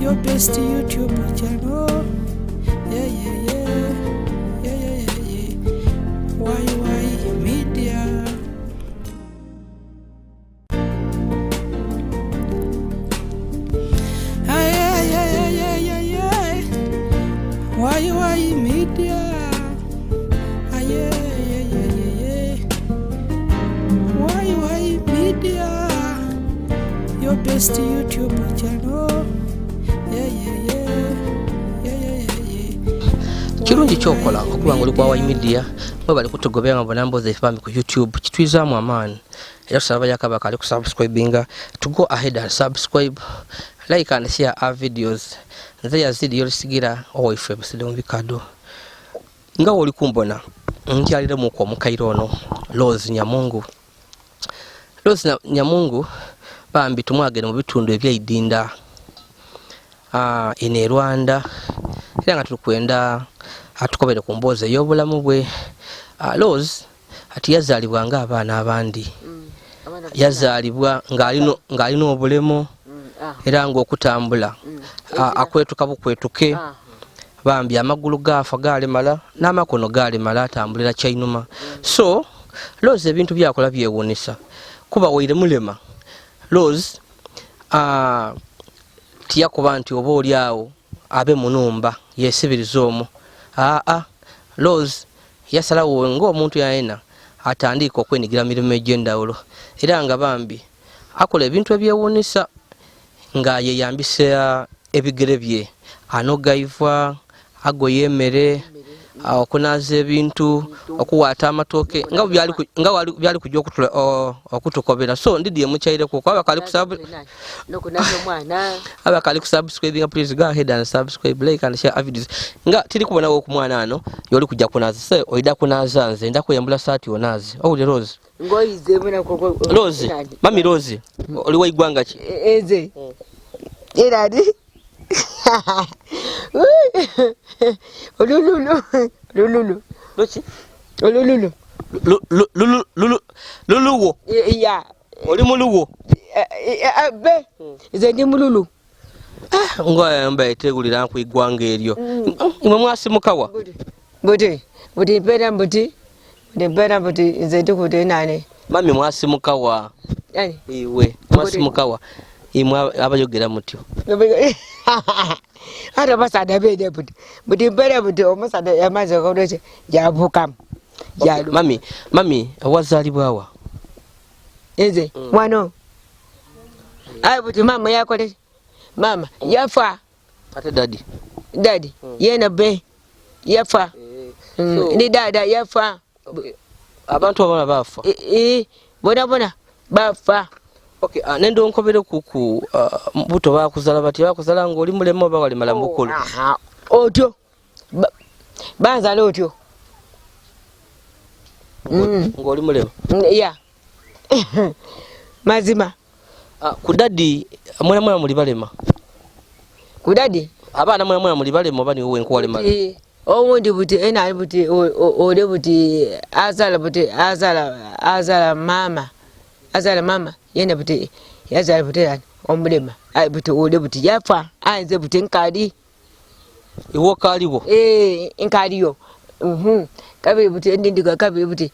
your best YouTube channel. Yeah, yeah, yeah. Yeah, yeah, yeah, yeah. Why media. Yeah, yeah, yeah, yeah, yeah. Why media. Yeah, yeah, yeah, yeah, yeah. Why media. Your best YouTube channel. Yeah, yeah, yeah. Yeah, yeah, yeah, yeah. Kirungi kyokola okuba nga oli kwa media mwe bali kutugobera nga bonambo ze fami ku YouTube kitwizaamu amaani era tusaba yakaba kali ku subscribinga to go ahead and subscribe, like and share our videos. Nze Yazid Yolisigira owife Busidde Bikado nga oli kumbona nkyalire muko omukairo ono Rose Nyamungu. Rose Nyamungu bambi tumwagere mu bitundu ebyaidinda ine Rwanda era nga tukwenda atukobere ku mboozi ey'obulamu bwe. Rose ati yazaalibwa nga abaana abandi, yazaalibwa ng'alina obulemu era ng'okutambula akwetuka bukwetuke bambi amagulu gaafa galemala n'amakono galemala atambulira kyainuma. So Rose ebintu byakola byewuunyisa kuba waire mulema. Rose tiyakuba nti oba oli awo abe munumba yesibiriza omwo. Rose yasalawo ng'omuntu yayina atandika okwenigira mirimu egy'endawulo era nga bambi akola ebintu ebyewuunyisa nga yeyambisa ebigere bye anogayiva agoya emmere okunaaza ebintu okuwaata amatooke nga byali kujja okutukobera. So ndidi emukyaireku abakali kusubscribinga, please go ahead and subscribe, like and share our videos. Nga tiri kubonawo ku mwana ano yoli kujja kunaaza se oida kunaaza nze ndakuyambula saati onaaze owulire Rose. Rose mami Rose oli waigwanga ki eze eradi olululu lochi olululu luluwo ya oli muluwo be ze ndi mululu ngoya mba etegulira nkwigwanga eryo imwe mwasimukawa buti pera buti ze tukude nane mami mwasimukawa yani iwe mwasimukawa imwe abayogera mutyo ara basada bede buti pera buti omusada yamaze kodoche yavuka yalo mami wazalibwawa eze mwano ai buti mama yakole mama yafa ate daddy yena be yafa ni dada yafa. Abantu abana bafa bona bafa. Okay, nendo onkobere kuku buto bakuzala bati bakuzala ngo oli mulema oba wali malambukulu otyo banzala otyo ngo oli mulema ya mazima ku daddy mwana muli balema ku daddy abana mwana muli balema oba niwe wenko wali malema owundi buti ena buti ole buti azala mama yena buti yazala buti omulema ai buti ole buti yafa anze buti nkali iwo kalibo nkaliyo kabiri buti ndindiga kabiri buti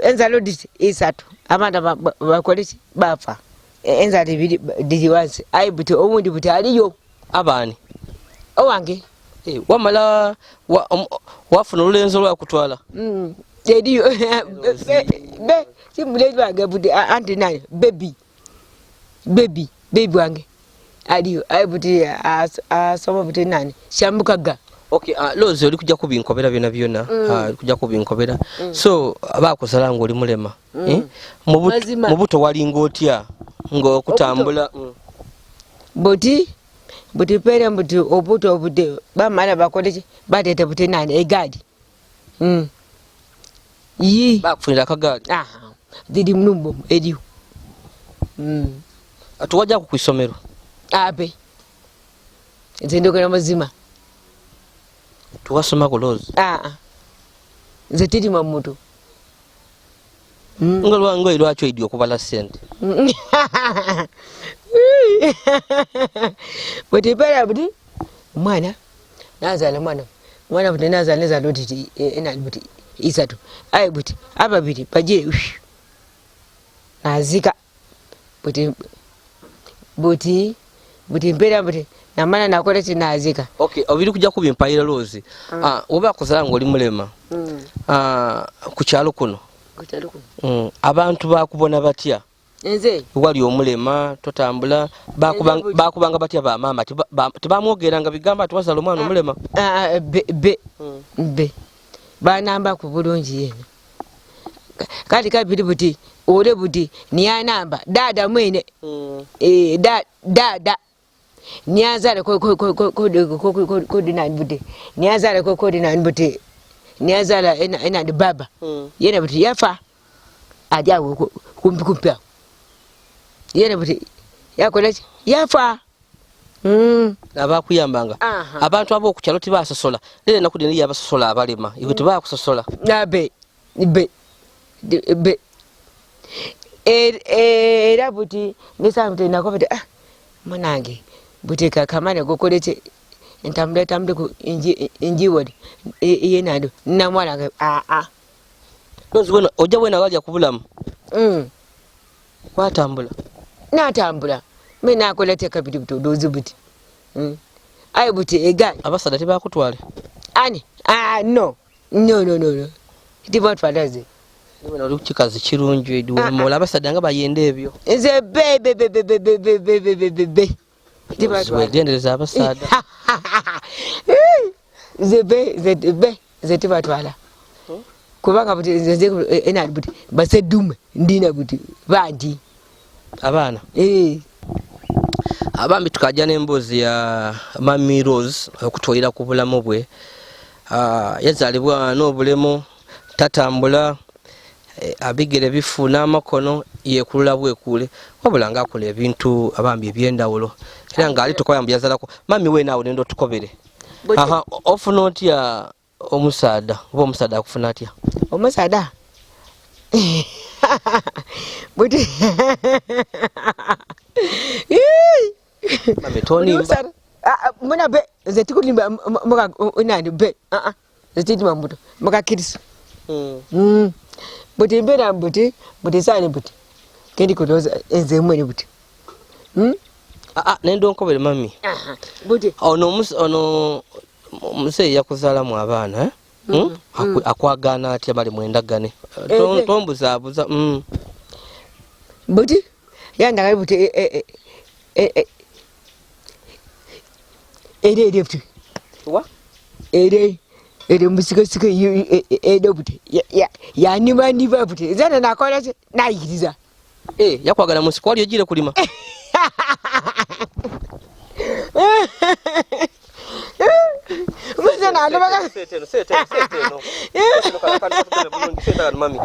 enzalo isatu amanda bakolisi bafa enzalo didi wansi ai buti owundi buti aliyo abani owange wamala wafuna olulenzo lwakutwala ediyo be simulezi wange buti anti nani baby wange aliyo ai buti asoma buti nani shambukaga. Okay, Rose oli kujja kubinkobera byona kujja kubinkobera. So abakusala ngo oli mulema mu buto walinga otya ngo kutambula buti pere buti obuto buti bamala bakolechi batete buti nani egadi yi bakufunira akagadi didi mnumbo ediyo atuwajja ku isomero ape nzendokera mazima tuwasoma ku Rose nze tiri mamuto ngo lwakyo idi okubala sente buti pera buti mwana nazala mwana buti nazala neza loti ina buti isatu ai buti ababiri paje nazika buti mpera buti namana nakola tinazika. Okay, obiri kujja kubimpayira Lozi. Oba kozala ngoli mulema. Kukyalo kuno. Abantu bakubona batya? Nze wali omulema totambula bakubanga batya ba mama tebamwogeranga bigamba tubasala omwana omulema. Be banamba ku bulungi yeno kati kabiri buti ole buti niya namba dada mwene dada niazale ko dinani buti niazale ko dinani buti niazala ena de baba yena buti yafa aja kumpia yena buti yakola yafa abakuyambanga abantu abo kukyalo tibasosola lele nakudini yabasosola abalema iwe tibakusosola nabe era buti nisamte nakobete mwanange buti kakamane gokolete entambule ku inji wodi yenado namwala Lozi wena oja wena walya kubulamu kwatambula natambula mimi nakolete kabiri buti dozi buti ai buti ega abasada tebakutwale ani no tibatwalaze wena oli kikazi kirungi edwe mola abasada nga bayende ebyo nze be tibatwala abasada ze tibatwala kubanga buti nze ena buti basedume ndina buti bandi abana abambi tukajja n'emboozi ya Mami Rose okutwalira ku bulamu bwe. Yazalibwa n'obulemu tatambula abigere bifu n'amakono yekulula bwekule wabula ngaakola ebintu abambi ebyendawulo era ng'ali tukoyambu yazalako mami we naawe nendo tukobere ofuna otya omusaada oba omusaada akufuna atya omusaada buti mami tonimba muna bezetikulimba muka nani be zetitima mbuto muka kirisu buti mbera buti sani buti kendi kutoza enze mwene buti nendo nkobere mami buti ono muse yakuzala mu abana akwagana atya bali mwendagane tombuzabuza buti yandaka buti ere buti wa ere musika edo buti ya niba buti zana nakola nayiriza yakwagala musiko wali ojire kulima Muzana ndo seteno mami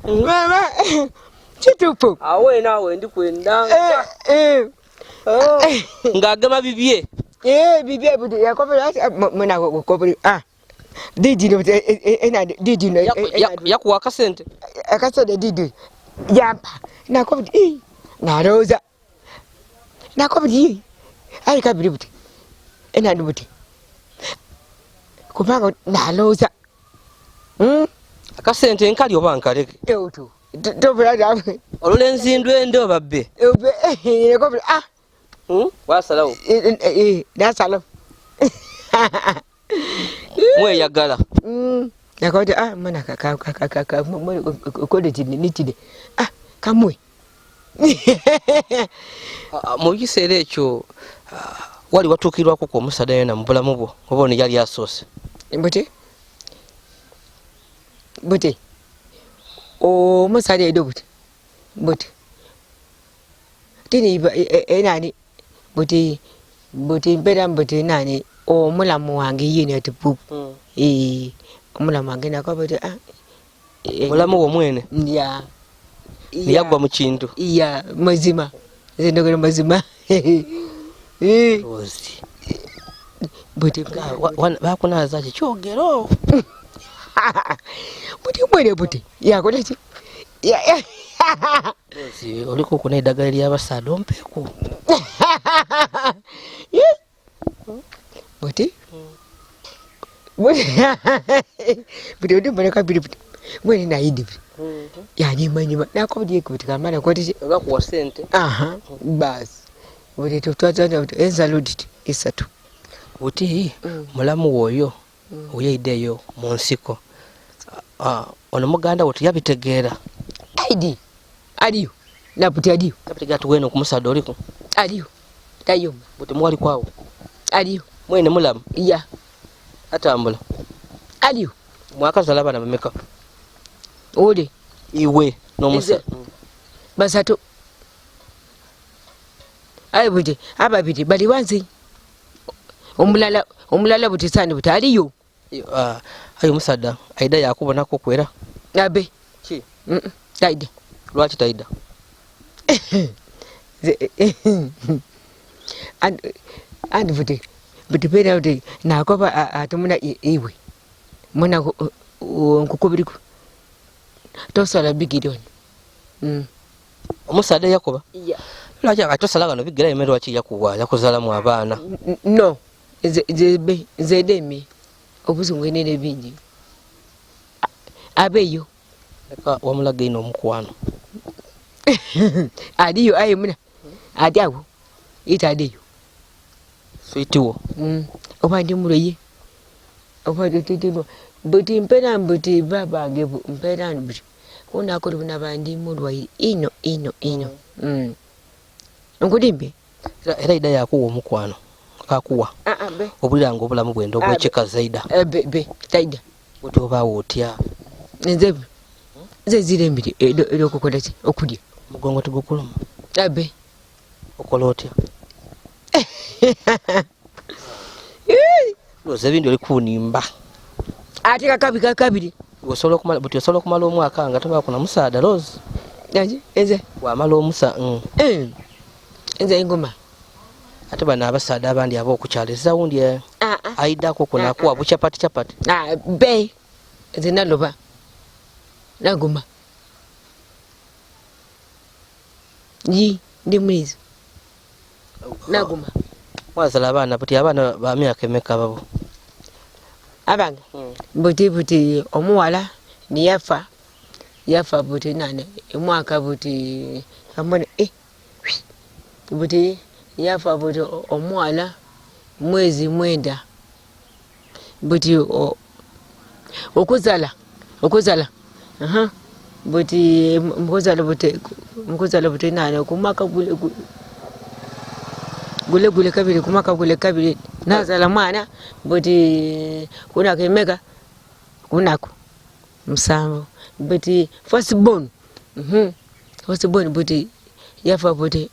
mama chitupu awe nawe ndi kwenda ngagama bibye bibye buti yakopera mwana kokopera didi no ena didi no yakuwa akasente didi yampa nakopera na roza nakopera ai kabiri buti ena buti kupanga naloza akasente nkali oba nkaleke eutu tobula dawe olulenzindwe ndo babbe nekopera wasalawo nasalo mweyagala nakota mwana kode nitide kamwe mu kiseera ekyo wali watuukirwako ku omusaada yena mu bulamu bwo oba ono yali asoose buti omusaada edo buti tini enani buti mpera buti nani omulamu wange yini ati pupu omulamu wange nakobuti mulamu wo mwene niyagwa mu kintu mazima zendogera mazima buti bakunaza ki kyogero buti mwene buti yakolaki Lozi oliko kuna eddagala ly'abasaadde ompeeku. Buti buti mboneka biri buti mwene naidi yanyimanyima nakobudikubuti kamala koti bakuwa ssente. basi buti tutwazana buti enzalo diti 3 buti mulamu woyo oyeiddeyo mu nsiko ono muganda we tuyabitegeera aidi aliyo nabuti aliyo yabitegera tuweno ku musaadde oliko aliyo tayo buti mwali kwawo aliyo mwene mulamu ya atambula aliyo mwakazala abana bameka ode iwe n'omusa basatu ayi buti ababiri bali wansi omulala buti sani buti aliyo ayi omusadda aida yakubonako kwera abe ki taida lwaki taida and buti pena buti nakoba atumuna iwe muna nkukubiriku tosala bigidon omusadde yakoba lwaki akatosala gano bigira emmere lwaki yakuwa yakuzalamu abaana no zedemi obuzungu enene bingi abeyo leka wamulaga ino omukwano adiyo ayi muna adi awo ita adiyo switiwo oba ndi muloye oba tutitino buti mpera mbuti babange mpera mbuti unakoli buna bandi mulwayi ino nkudimbe era ida yakuwa omukwano kakuwa obuliranga obulamu bwenda obwekika zaida be taida buti obaawo otya ze zirembire okukola ki okulya mugongo tigukuluma abe okola otya loza ebindi oli kunimba ate kakabiri buti osobola okumala omwaka nga tobakuna musaada lozi eze wamala omusa eze engoma ate bano abasaada abandi ab'okukyalo ezawundi aidako kunakuwa bucapati be eze naloba naguma ndi mwizi naguma mwazala abaana buti abaana ba myaka emeka babo abange buti omuwala niyafa buti nane emwaka buti kambone buti yafa buti omuwala mwezi 9 buti okuzala buti mukuzala buti nane kumaka gule kabiri kumaka gule kabiri nazala mwana buti kunako emeka kunako 7 buti first born buti yafa buti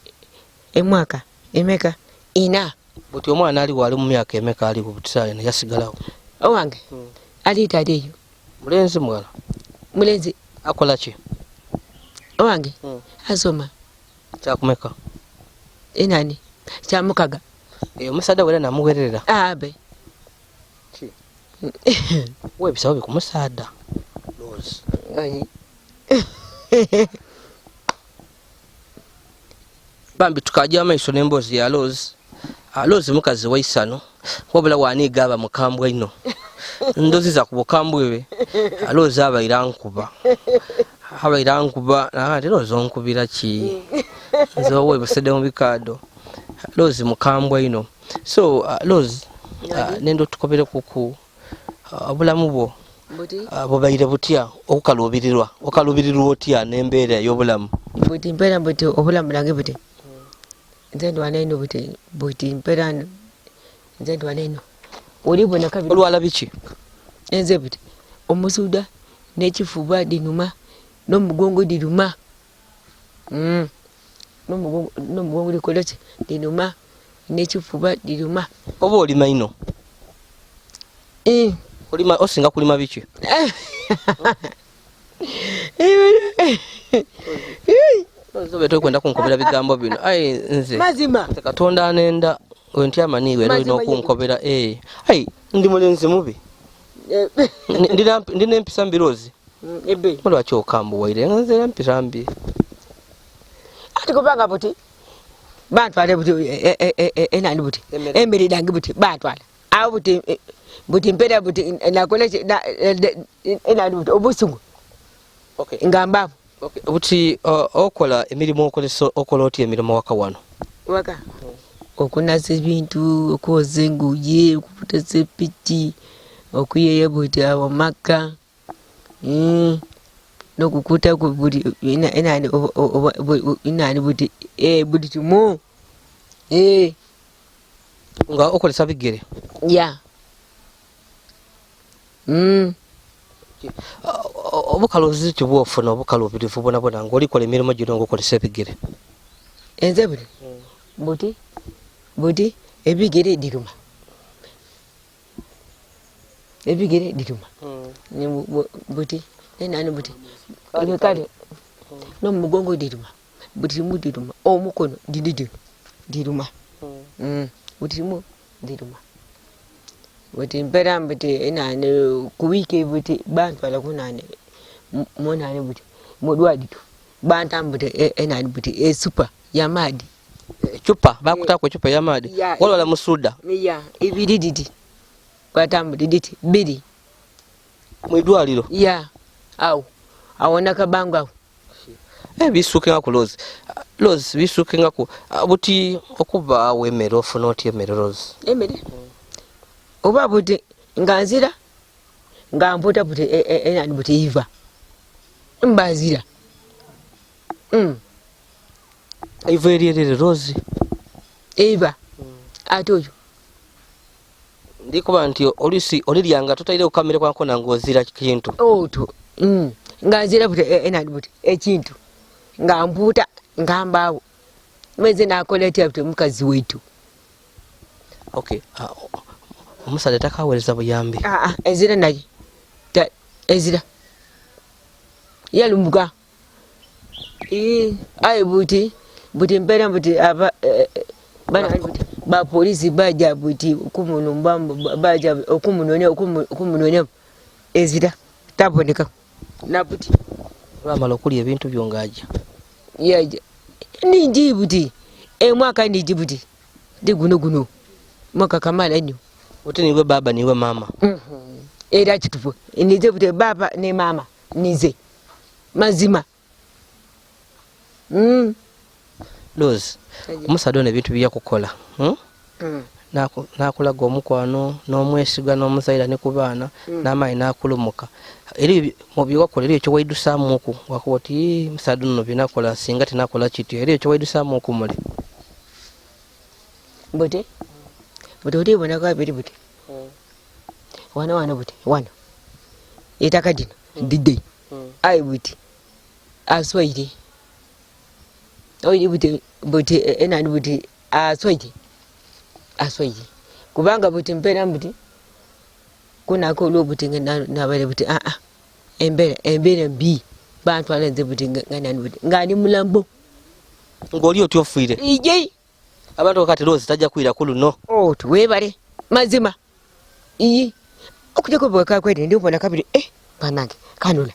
emwaka emeka ina buti omwana ali wali mu myaka emeka ali butisana yasigalawo owange ali tadeyo mulenzi mwala mulenzi akola ki owange asoma kyakumeka enani kyamukaga omusaadde wera namuwererera abe webisawo bikumusaada lozi bambi tukajja amaiso n'emboozi ya lozi mukazi waisano wabula waniga aba mukambwe ino ndozi za ku bukambwe bwe lozi abaira nkuba ate lozi onkubira ki nze wowe busedde mu bikaado lozi mukambwe ino so lozi nendo tukobere kuku obulamu bwo bubaire butya okaluubirirwa otya n'embeera y'obulamu buti mpera buti obulamu nange buti nze ndwana ino buti mpera nze ndwana ino olibona kabiri olwala biki nze buti omusuda n'ekifuba dinuma n'omugongo diruma n'omugongo likola ki dinuma n'ekifuba diruma oba olima ino olima osinga kulima biki Zobeto kwenda kunkobera bigambo bino ai nze mazima Katonda anenda wenti amaniwe ero ino kunkobera ai ndi mulenzi mubi ndina empisa mbirozi ebe lwaki okambuwaire nzera mpirambi ati kubanga buti bantwale buti enani buti emmere dange buti bantwala awo buti mpera buti nakola enani buti obusungu ngambabo buti okola emirimu okola oti emirimu waka wano waka okunaza ebintu okwoza enguye okuputasa epiki okuyeya buti awo maka nokukuta buti inani buti buti tumu nga okolesa bigere ya obukalozi tibwofuna obukalo obirivu bonabona ngaolikola emirimu gino ngaokolesa ebigere enze buti ebigere diruma buti enani buti kale nomugongo diruma buti mu diruma omukono diruma buti mu diruma buti mpera buti enani kuwike buti bantwala kunani monani buti modwaditu bantambuti enani buti esupa yamadi chupa bakutako chupa yamadi wala musuda ya ibidi didi kwatambuti diti bidi mwidwaliro ya au awona kabangu awo bisukenga ku Rose bisukenga ku buti okuba awo emmere ofuna oti emmere Rose emmere oba buti nganzira ngamputa buti enani buti iva mbazira iva erierere Rose iva ate oyo ndikuba nti olisi oliryanga totaire kukamere kwanko nangozira kintu oto nganzira buti enani buti ekintu ngamputa ngambawo mweze nakola etya buti mukazi wetu omusaja takawereza buyambi ezira naye ezira yalumuka ayi buti mpera buti bana buti bapolisi baja buti okumunumba baja okumunonya ezira taboneka nabuti lwamala okulya ebintu byongaja yaja ninji buti mwaka ninji buti diguno mwaka kamala nyo buti niwe baba niwe mama era kitufu nize buti baba ne mama nize mazima Rose omusaja ono ebintu byakukola nakulaga omukwano n'omwesiga n'omuzaira ne ku baana n'amaanyi nakulumuka eri mu byowakola eri ekyo waidusaamuku wakuba oti musaja ono binakola singa tenakola kityo eri ekyo waidusaamuku muli buti olibonako abiri buti wano buti wano ettaka dino didde ayi buti aswaire oyi buti enani buti aswaire kubanga buti mpera buti kunako olwobuti nabale buti embera mbi bantwala nze buti nganani buti ngani mulambo ng'oli oti ofiire ije abantu kati Rose tajja kwira ku luno tuwebale mazima iyi okujako bwekakwete ndibona kabiri banange kanula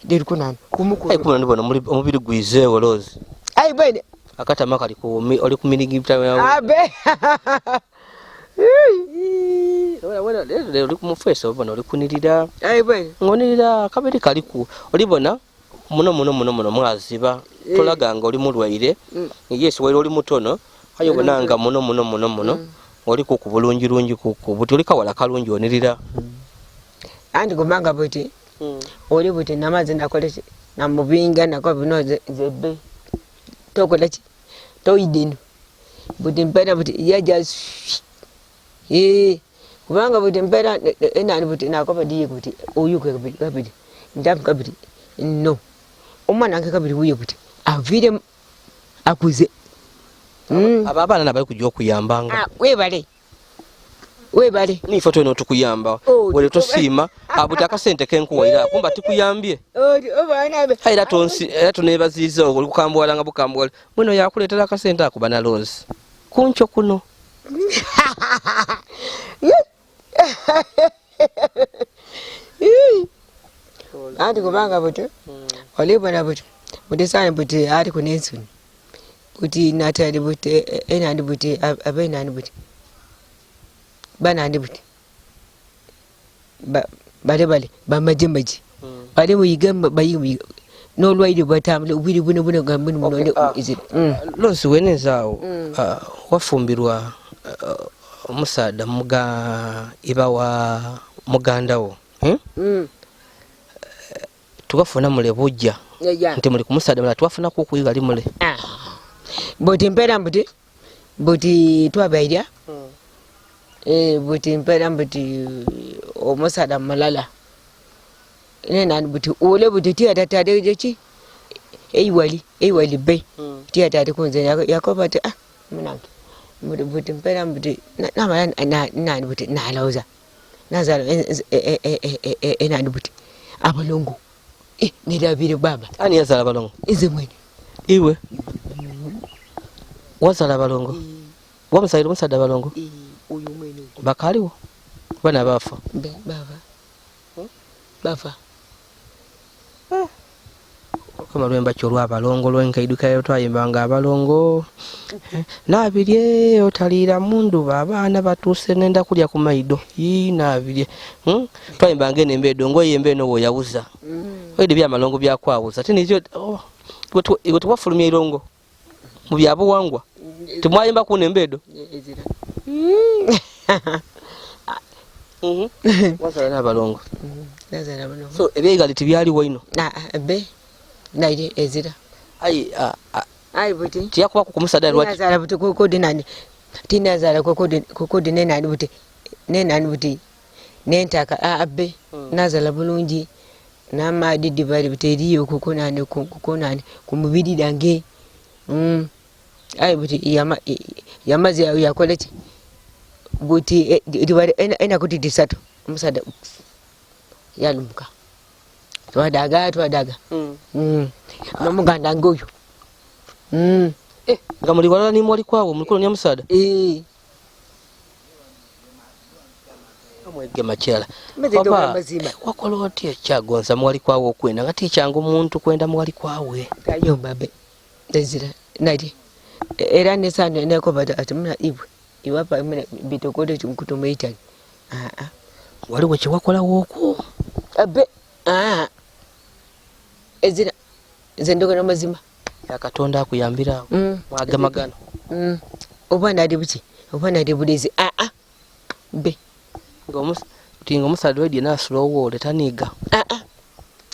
ndirikunani kumukulu ndibona omubiri gwizeewo Rose ayi bwene akatama kali oli kuminigipita abe oli kumufeesa obona oli kunirira ayi bwene ngonirira akabiri kaliku olibona muno mwaziba tolaganga oli mulwaire yesi waire oli mutono ayobonanga muno oli ku bulungi ku buti oli kawala kalungi onirira andi kumanga buti oli buti namaze nakoleki namubinga nakola bino zebe tokoleki toidino buti mpera buti yaja kubanga buti mpera enani buti nakoba diye buti oyuke kabiri ndamu kabiri no omwana ange kabiri wuye buti avire akuze abana nabali kujja okuyambanga webale ni foto eno tukuyamba wale tosiima abuti akasente kenkuwaira kumba tikuyambye era tunebaziza oli kukambwala nga bukambwala muno yakuleetera akasente akuba na Rose kuncho kuno anti kubanga buti olibona buti sana buti ari kunensuni buti natali buti enandi buti abenani buti banandi buti bale bamajemaji bale muyigamba bayi n'olwaire bwatambula obwiri buno gambuni munonde izira Losi wenezaawo wafumbirwa omusaada iba wa mugandawo tukafuna mule bujja nti muli ku musaada mula twafunako okuyiga ali mule buti mpera buti twabairya buti mpera buti omusaada mulala nena buti ole buti tiatatade jechi eiwali be tiatate kunze yakoba ati munantu buti mpera buti na buti nalauza nazalo enani buti abalongo nirabire baba ani yazala balongo ize mwene iwe wazala balongo wamusaira omusaada balongo uyu mwene bakaliwo bana bafa bafa kama lwemba kyolwa abalongo lwenkaidukayo twayimbanga abalongo nabirye otalira mundu abana batuse nenda kulya ku maido nabirye twayimbanga enembedo ngoyembe no woyawuza wede bya malongo byakwawuza tinizyo iwe twafulumya irongo mu byabo wangwa tumwayimba ku nembedo wazala n'abalongo so ebyegali tibyaliwo ino be naire ezira ai buti tiyakuba ku musaada lwaki nazala buti kodi nani tinazala kodi nenani buti nentaka abe nazala bulungi namadidi bali buteriyo kukonane kumubiri dange ai buti yamazi yakoleki buti dibare ena kuti disatu musaada yalumuka twadaga nomuganda ngoyo nga muli walala ni mwali kwawo mulikolo nya musaada amwege makyala wakola oti ekyagonza mwali kwawo okwenda nga tikyangu omuntu kwenda mwali kwawe kayombabe ezira nali era nesano nekoba ati muna iwapa muna bitokode chumkuto meitani waliwo kyewakola wooko abe ezira zendoka namazima yakatonda akuyambira mwagamagana obwana ali buki obwana ali bulizi be tinga omusaada wedye nasulawo ole taniga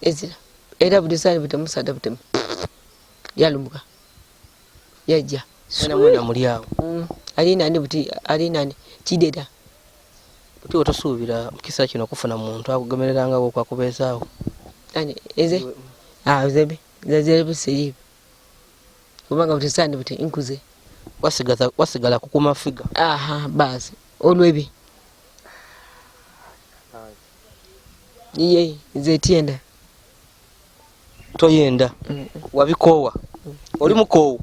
ezira era budisani buti omusaada buti yalumuka yajja mwena mulyawo alinani buti alinani kideda buti otosuubira mukisa kino okufuna muntu akugemereranga okwakubeezaawo ani eze zebe zazere busiri kubanga buti sandi buti inkuze wasigala kukuma figa basi olwebi iye nze tienda toyenda wabikoowa oli mukoowu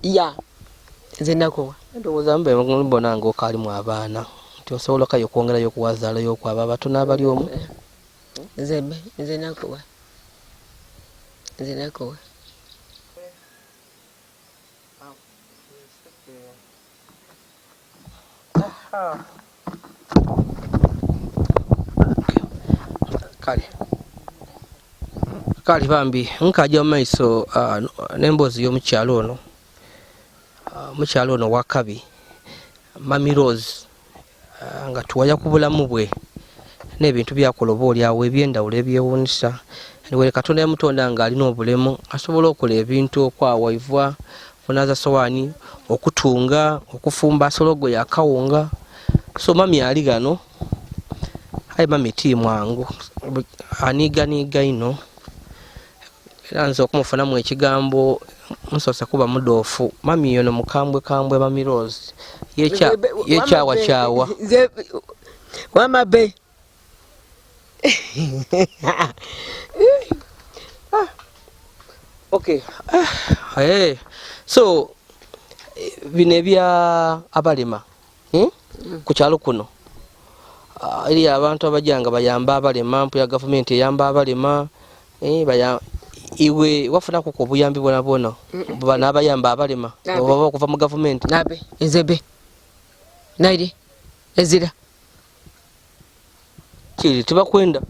nze nakowa ndowooza mbe mbonanga okalimu abaana nti osobola kayo okwongerayo okuwazaalayo okwaba abatono abali omu nze nakowa kali bambi nkaja mu maiso n'emboozi y'omukyalo ono mukyalo ono wakabi Mami Rose nga tuwaya ku bulamu bwe n'ebintu byakola oba olyawo ebyendawulo ebyewuunyisa niwere Katonda yamutonda nga alina obulemu asobola okola ebintu okwawaivwa kunaza sowaani okutunga okufumba asologo yakawunga so mami ali gano ayi mami timwangu aniganiga ino era nze okumufunamu ekigambo musosa kuba mudoofu mami yono mukambwe Mami Rose yekyawa wamabe okay so bino ebya abalema ku kyalo kuno eri abantu abajanga bayamba abalema mpu ya gavumenti eyamba abalema baya iwe wafunako ku buyambi bwona bana abayamba abalema oba okuva mu government nabe ezebe naide ezira kiri tibakwenda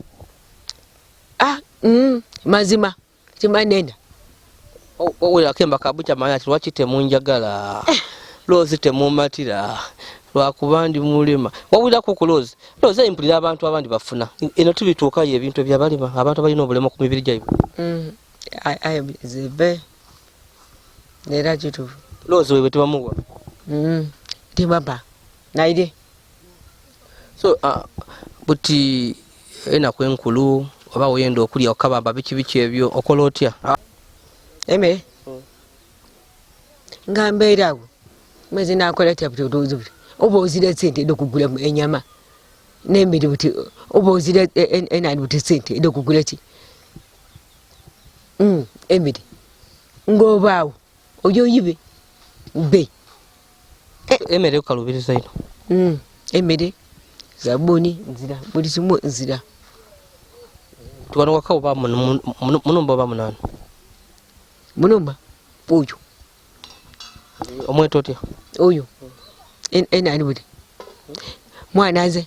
mazima timanenda owera kemba kabucha manya lwaki temunjagala Rose temumatira lwakubandi mulema wawulako ku Rose impulira abantu abandi bafuna eno tubituuka ebintu ebyabalima abantu balina obulema ku mibiri gyabwe ayezebe nera kitu Rose wewe tibamuwa tibaba naide so buti ena kwenkulu oba oyenda okulya okabamba biki ebyo okola otya eme ngambeerawo mwezi nakola tya butodozo oba ozira sente edokugula enyama n'emmere buti oba ozira enani buti sente edokugula ki emmere ng'obaawo oyo yibe be emmere ukalubiriza ino emmere zabuni nzira buli kimu nzira tuwano waka oba munumba oba munana munumba oyo omweto otya oyo enani buli mwana nze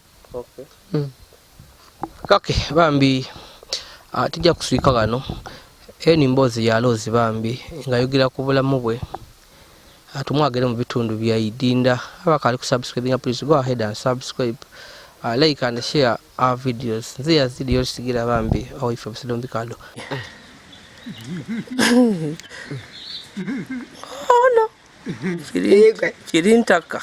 kake bambi tijja kuswika kano eni mboozi ya Rose bambi nga yogera ku bulamu bwe tumwagere mu bitundu bya idinda abakali ku subscribe please go ahead and subscribe like and share our videos nze Yazid Yolisigira bambi awife busilombi kalo oh no kiri ntaka